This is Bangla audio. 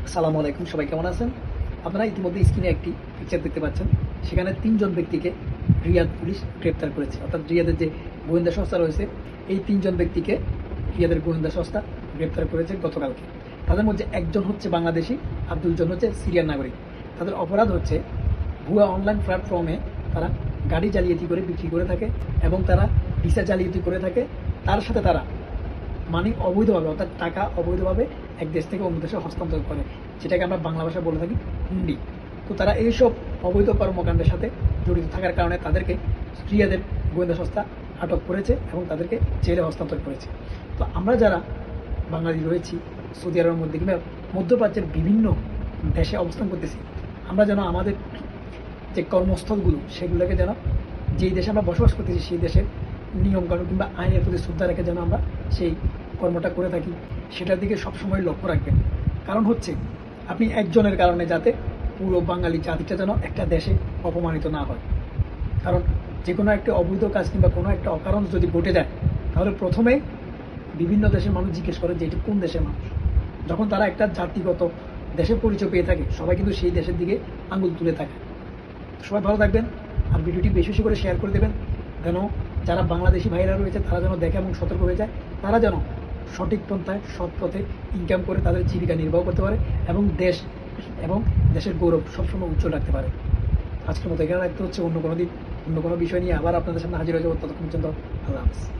আসসালামু আলাইকুম, সবাই কেমন আছেন? আপনারা ইতিমধ্যে স্ক্রিনে একটি পিকচার দেখতে পাচ্ছেন। সেখানে ৩ জন ব্যক্তিকে রিয়াদ পুলিশ গ্রেপ্তার করেছে। অর্থাৎ রিয়াদের যে গোয়েন্দা সংস্থা রয়েছে, এই ৩ জন ব্যক্তিকে রিয়াদের গোয়েন্দা সংস্থা গ্রেপ্তার করেছে গতকালকে। তাদের মধ্যে একজন হচ্ছে বাংলাদেশি আর ২ জন হচ্ছে সিরিয়ান নাগরিক। তাদের অপরাধ হচ্ছে ভুয়া অনলাইন প্ল্যাটফর্মে তারা গাড়ি জালিয়াতি করে বিক্রি করে থাকে এবং তারা ভিসা জালিয়াতি করে থাকে। তার সাথে তারা মানি অবৈধভাবে, অর্থাৎ টাকা অবৈধভাবে এক দেশ থেকে অন্য দেশে হস্তান্তর করে, যেটাকে আমরা বাংলা ভাষায় বলে থাকি হুন্ডি। তো তারা এইসব অবৈধ কর্মকাণ্ডের সাথে জড়িত থাকার কারণে তাদেরকে রিয়াদের গোয়েন্দা সংস্থা আটক করেছে এবং তাদেরকে জেলে হস্তান্তর করেছে। তো আমরা যারা বাঙালি রয়েছি সৌদি আরবের মধ্যে কিংবা মধ্যপ্রাচ্যের বিভিন্ন দেশে অবস্থান করতেছি, আমরা যেন আমাদের যে কর্মস্থলগুলো সেগুলোকে যেন, যেই দেশে আমরা বসবাস করতেছি সেই দেশের নিয়মকানুন কিংবা আইনের প্রতি শ্রদ্ধা রেখে যেন আমরা সেই কর্মটা করে থাকি, সেটার দিকে সবসময় লক্ষ্য রাখবেন। কারণ হচ্ছে আপনি একজনের কারণে যাতে পুরো বাঙালি জাতিটা যেন একটা দেশে অপমানিত না হয়। কারণ যে কোনো একটা অবৈধ কাজ কিংবা কোনো একটা অকারণ যদি ঘটে যায়, তাহলে প্রথমে বিভিন্ন দেশের মানুষ জিজ্ঞেস করে যে এটি কোন দেশের মানুষ। যখন তারা একটা জাতিগত দেশের পরিচয় পেয়ে থাকে, সবাই কিন্তু সেই দেশের দিকে আঙুল তুলে থাকে। সবাই ভালো থাকবেন, আর ভিডিওটি বেশি বেশি করে শেয়ার করে দেবেন, যেন যারা বাংলাদেশি ভাইরা রয়েছে তারা যেন দেখে এবং সতর্ক হয়ে যায়। তারা যেন সঠিক পন্থায় সৎ পথে ইনকাম করে তাদের জীবিকা নির্বাহ করতে পারে এবং দেশ এবং দেশের গৌরব সবসময় উজ্জ্বল রাখতে পারে। আজকের মতো এখানে রাখতে হচ্ছে, অন্য কোনো দিন অন্য কোনো বিষয় নিয়ে আবার আপনাদের সামনে হাজির হয়ে যাবো। ততক্ষণ পর্যন্ত আল্লাহ হাফেজ।